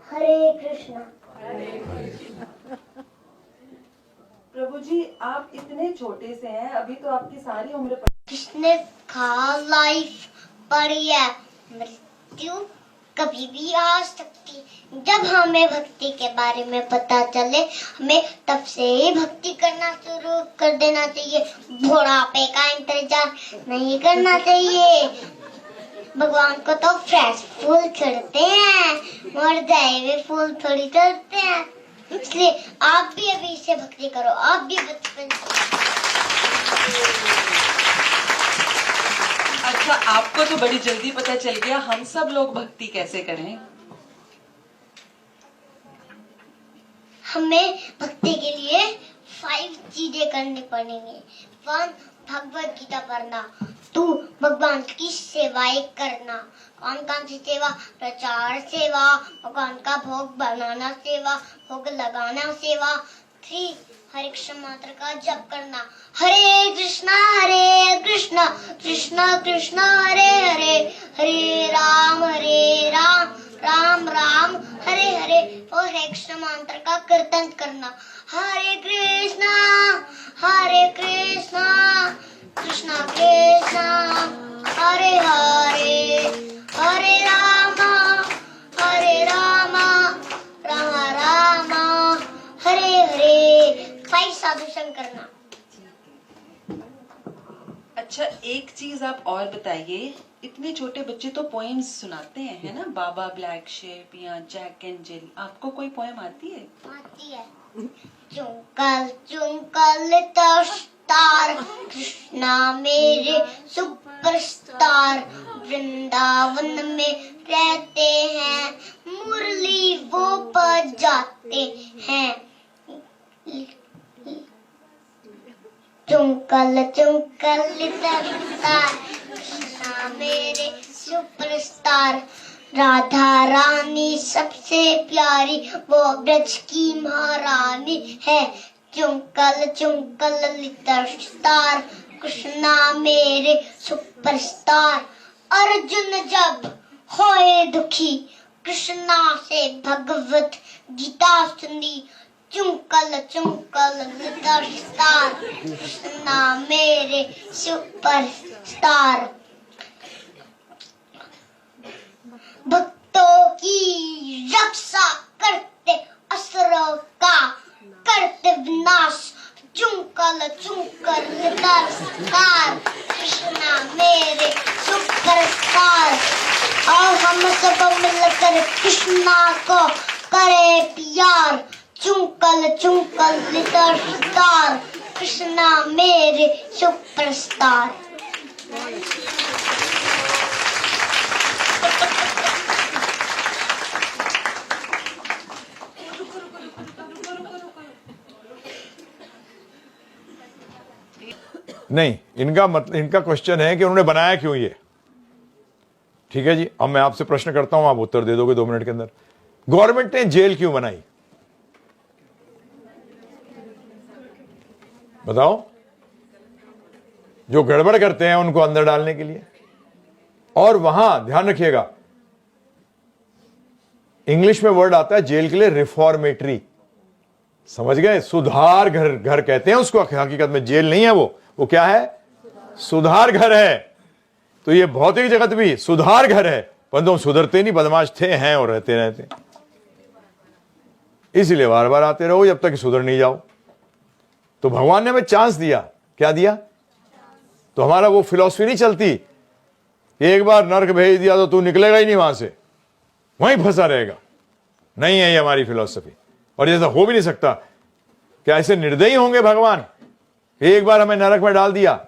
हरे कृष्णा। प्रभु जी, आप इतने छोटे से हैं, अभी तो आपकी सारी उम्र किसने कहा लाइफ बड़ी है, मृत्यु कभी भी आ सकती। जब हमें भक्ति के बारे में पता चले, हमें तब से ही भक्ति करना शुरू कर देना चाहिए। बुढ़ापे का इंतजार नहीं करना चाहिए। भगवान को तो फ्रेश फूल चढ़ते हैं, मुरझाए हुए फूल थोड़ी चढ़ते हैं। इसलिए आप भी अभी से भक्ति करो, आप भी बचपन से। अच्छा, आपको तो बड़ी जल्दी पता चल गया, हम सब लोग भक्ति कैसे करें? हमें भक्ति के लिए 5 चीजें करनी पड़ेंगी। 1, भगवत गीता पढ़ना। 2, भगवान की सेवाएं करना। कौन कौन सी सेवा? प्रचार सेवा, भगवान का भोग बनाना सेवा, भोग लगाना सेवा। 3, हरे कृष्ण मंत्र का जप करना। हरे कृष्णा कृष्णा कृष्णा हरे हरे, हरे राम राम राम हरे हरे। और हरे कृष्ण मंत्र का कीर्तन करना। हरे कृष्णा कृष्णा कृष्णा हरे हरे, हरे राम राम राम हरे हरे। 5 साधुसन करना। अच्छा, एक चीज आप और बताइए, इतने छोटे बच्चे तो पोएम्स सुनाते हैं, है ना? बाबा ब्लैक शेप या जैक एंड जिल, आपको कोई पोएम आती है? आती है। चुंकल लिटिल स्टार, कृष्णा मेरे सुपरस्टार, वृंदावन में रहते हैं, मुरली वो बजाते हैं। चुंकल लिटिल स्टार, कृष्णा मेरे सुपरस्टार, राधा रानी सबसे प्यारी, वो ब्रज की महारानी है। चुंकल लिटिल स्टार, कृष्णा मेरे सुपरस्टार। अर्जुन जब होए दुखी, कृष्णा से भगवत गीता सुनी। चुंकल लिटिल स्टार, कृष्णा मेरे सुपरस्टार। भक्तों की रक्षा करते, असुरों का करते विनाश। चुंकल लिटिल स्टार, कृष्णा मेरे सुपरस्टार। और हम सब मिलकर कृष्णा को करे प्यार। चुंकल लिटिल स्टार, कृष्णा मेरे सुपरस्टार। नहीं, इनका क्वेश्चन है कि उन्होंने बनाया क्यों ये। ठीक है जी, अब मैं आपसे प्रश्न करता हूं, आप उत्तर दे दोगे 2 मिनट के अंदर। गवर्नमेंट ने जेल क्यों बनाई, बताओ? जो गड़बड़ करते हैं उनको अंदर डालने के लिए। और वहां ध्यान रखिएगा, इंग्लिश में वर्ड आता है जेल के लिए, रिफॉर्मेटरी। समझ गए? सुधार घर कहते हैं उसको। हकीकत में जेल नहीं है वो क्या है? सुधार घर है। तो ये भौतिक जगत भी सुधार घर है, परंतु हम सुधरते नहीं, बदमाश थे, हैं और रहते। इसलिए बार बार आते रहो जब तक सुधर नहीं जाओ। तो भगवान ने हमें चांस दिया। क्या दिया? तो हमारा वो फिलॉसफी नहीं चलती, एक बार नर्क भेज दिया तो तू निकलेगा ही नहीं वहां से, वहीं फंसा रहेगा। नहीं है ये हमारी फिलॉसफी, और जैसा हो भी नहीं सकता। क्या ऐसे निर्दयी होंगे भगवान? एक बार हमें नरक में डाल दिया,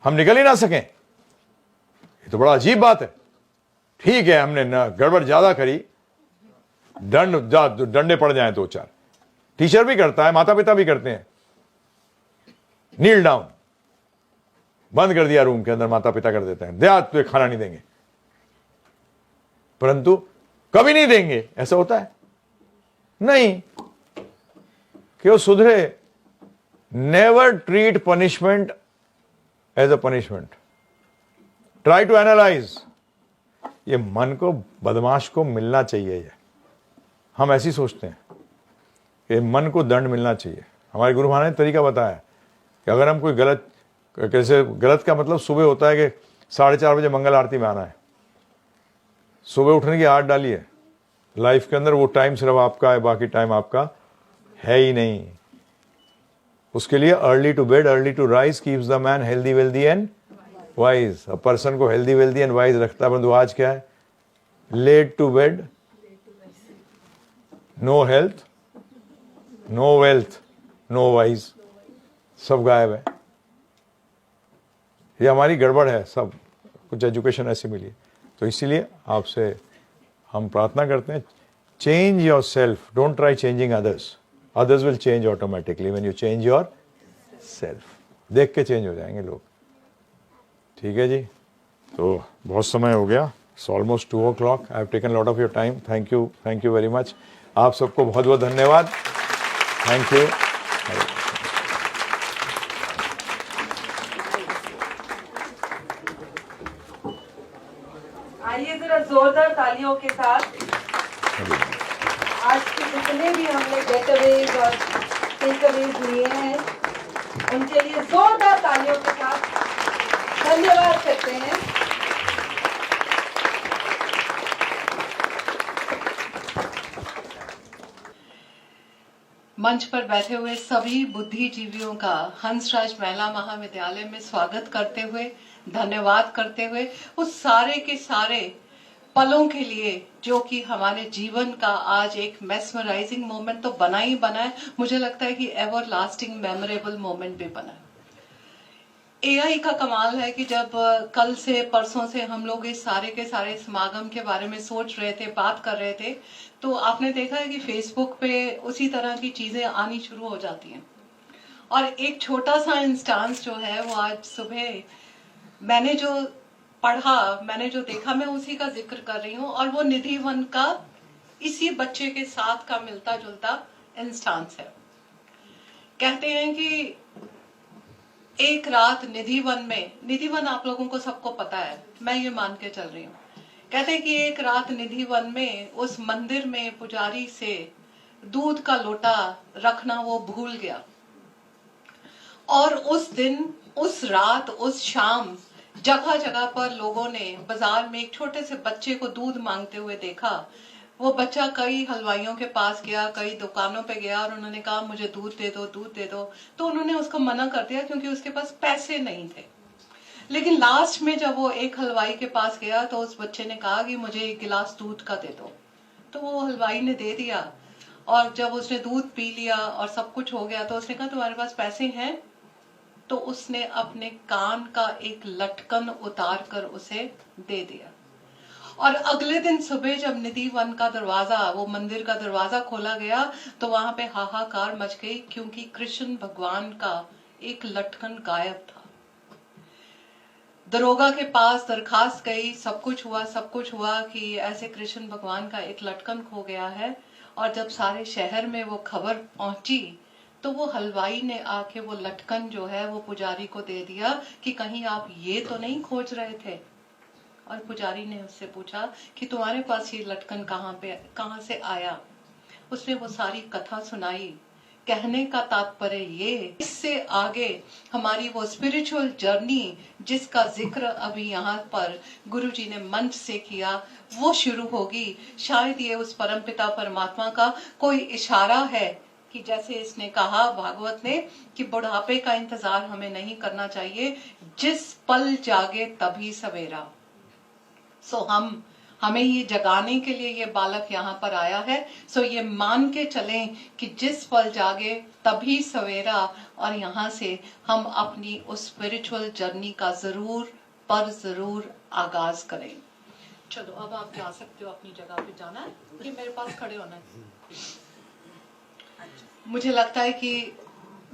हम निकल ही ना सकें? ये तो बड़ा अजीब बात है। ठीक है, हमने गड़बड़ ज्यादा करी, डंडे पड़ जाएं 2-4। टीचर भी करता है, माता पिता भी करते हैं। नील डाउन, बंद कर दिया रूम के अंदर, माता पिता कर देते हैं, दया तुझे खाना नहीं देंगे, परंतु कभी नहीं देंगे। ऐसा होता है नहीं कि वो सुधरे। Never treat punishment as a punishment, try to analyse. ये मन को, बदमाश को मिलना चाहिए। ये हम ऐसी सोचते हैं कि मन को दंड मिलना चाहिए। हमारे गुरु महाराज ने तरीका बताया कि अगर हम कोई गलत, कैसे गलत का मतलब सुबह होता है कि 4:30 बजे मंगल आरती में आना है, सुबह उठने की आदत डालिए। लाइफ के अंदर वो टाइम सिर्फ आपका है, बाकी टाइम आपका है ही नहीं। उसके लिए early to bed early to rise keeps the man healthy wealthy and wise. अब पर्सन को हेल्दी वेल्दी एंड वाइज रखता है, परंतु आज क्या है, late to bed, no health, no wealth, no wise, सब गायब है। ये हमारी गड़बड़ है, सब कुछ एजुकेशन ऐसी मिली। तो इसीलिए आपसे हम प्रार्थना करते हैं, change your self, don't try changing others, others will change automatically when you change your self. देख के चेंज हो जाएंगे लोग। ठीक है जी, तो बहुत समय हो गया, it's almost 2 o'clock। I have taken lot of your time. Thank you very much. आप सबको बहुत बहुत धन्यवाद। Thank you. आइए जरा जोरदार तालियों के साथ आज के जितने भी हमने गेटअवेज और टेकअवेज लिए हैं उनके लिए जोरदार तालियों के साथ धन्यवाद करते हैं। मंच पर बैठे हुए सभी बुद्धिजीवियों का हंसराज महिला महाविद्यालय में स्वागत करते हुए, धन्यवाद करते हुए, उस सारे के सारे पलों के लिए जो कि हमारे जीवन का आज एक मेस्मराइजिंग मोमेंट तो बना ही बना है, मुझे लगता है कि एवर लास्टिंग मेमोरेबल मोमेंट भी बना है। एआई का कमाल है कि जब कल से परसों से हम लोग इस सारे के सारे समागम के बारे में सोच रहे थे, बात कर रहे थे, तो आपने देखा है कि फेसबुक पे उसी तरह की चीजें आनी शुरू हो जाती हैं। और एक छोटा सा इंस्टांस जो है वो आज सुबह मैंने जो पढ़ा, मैंने जो देखा, मैं उसी का जिक्र कर रही हूँ। और वो निधि वन का इसी बच्चे के साथ का मिलता जुलता इंस्टांस है। कहते हैं कि एक रात निधि वन में, निधि वन आप लोगों को सबको पता है, मैं ये मान के चल रही हूँ। कहते हैं कि एक रात निधि वन में उस मंदिर में पुजारी से दूध का लोटा रखना वो भूल गया। और उस दिन, उस रात, उस शाम जगह जगह पर लोगों ने बाजार में एक छोटे से बच्चे को दूध मांगते हुए देखा। वो बच्चा कई हलवाइयों के पास गया, कई दुकानों पे गया और उन्होंने कहा मुझे दूध दे दो, दूध दे दो। तो उन्होंने उसको मना कर दिया क्योंकि उसके पास पैसे नहीं थे। लेकिन लास्ट में जब वो एक हलवाई के पास गया तो उस बच्चे ने कहा कि मुझे एक गिलास दूध का दे दो। तो वो हलवाई ने दे दिया। और जब उसने दूध पी लिया और सब कुछ हो गया तो उसने कहा तुम्हारे पास पैसे हैं? तो उसने अपने कान का एक लटकन उतार कर उसे दे दिया। और अगले दिन सुबह जब निधि वन का दरवाजा, वो मंदिर का दरवाजा खोला गया तो वहां पे हाहाकार मच गई क्योंकि कृष्ण भगवान का एक लटकन गायब था। दरोगा के पास दरखास्त गई, सब कुछ हुआ कि ऐसे कृष्ण भगवान का एक लटकन खो गया है। और जब सारे शहर में वो खबर पहुंची तो वो हलवाई ने आके वो लटकन जो है वो पुजारी को दे दिया कि कहीं आप ये तो नहीं खोज रहे थे। और पुजारी ने उससे पूछा कि तुम्हारे पास ये लटकन कहाँ से आया। उसने वो सारी कथा सुनाई। कहने का तात्पर्य ये, इससे आगे हमारी वो स्पिरिचुअल जर्नी जिसका जिक्र अभी यहाँ पर गुरुजी ने मंच से किया वो शुरू होगी। शायद ये उस परमपिता परमात्मा का कोई इशारा है कि जैसे इसने कहा भागवत ने कि बुढ़ापे का इंतजार हमें नहीं करना चाहिए, जिस पल जागे तभी सवेरा। सो हमें ये जगाने के लिए ये बालक यहाँ पर आया है। सो ये मान के चलें कि जिस पल जागे तभी सवेरा। और यहाँ से हम अपनी उस स्पिरिचुअल जर्नी का जरूर आगाज करें। चलो अब आप जा सकते हो, अपनी जगह पे जाना है कि मेरे पास खड़े होना है। मुझे लगता है कि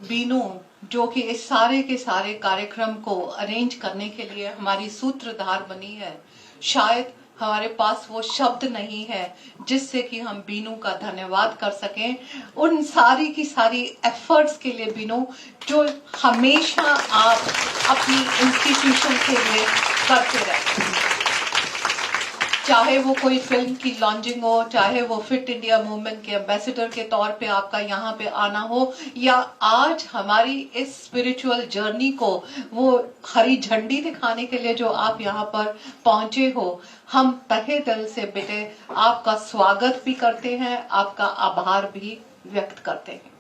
बीनू जो कि इस सारे के सारे कार्यक्रम को अरेंज करने के लिए हमारी सूत्रधार बनी है, शायद हमारे पास वो शब्द नहीं है जिससे कि हम बीनू का धन्यवाद कर सकें उन सारी की सारी एफर्ट्स के लिए बीनू, जो हमेशा आप अपनी इंस्टीट्यूशन के लिए करते रहे। चाहे वो कोई फिल्म की लॉन्चिंग हो, चाहे वो फिट इंडिया मूवमेंट के एम्बेसडर के तौर पे आपका यहाँ पे आना हो, या आज हमारी इस स्पिरिचुअल जर्नी को वो हरी झंडी दिखाने के लिए जो आप यहाँ पर पहुंचे हो, हम तहे दिल से बेटे आपका स्वागत भी करते हैं, आपका आभार भी व्यक्त करते हैं।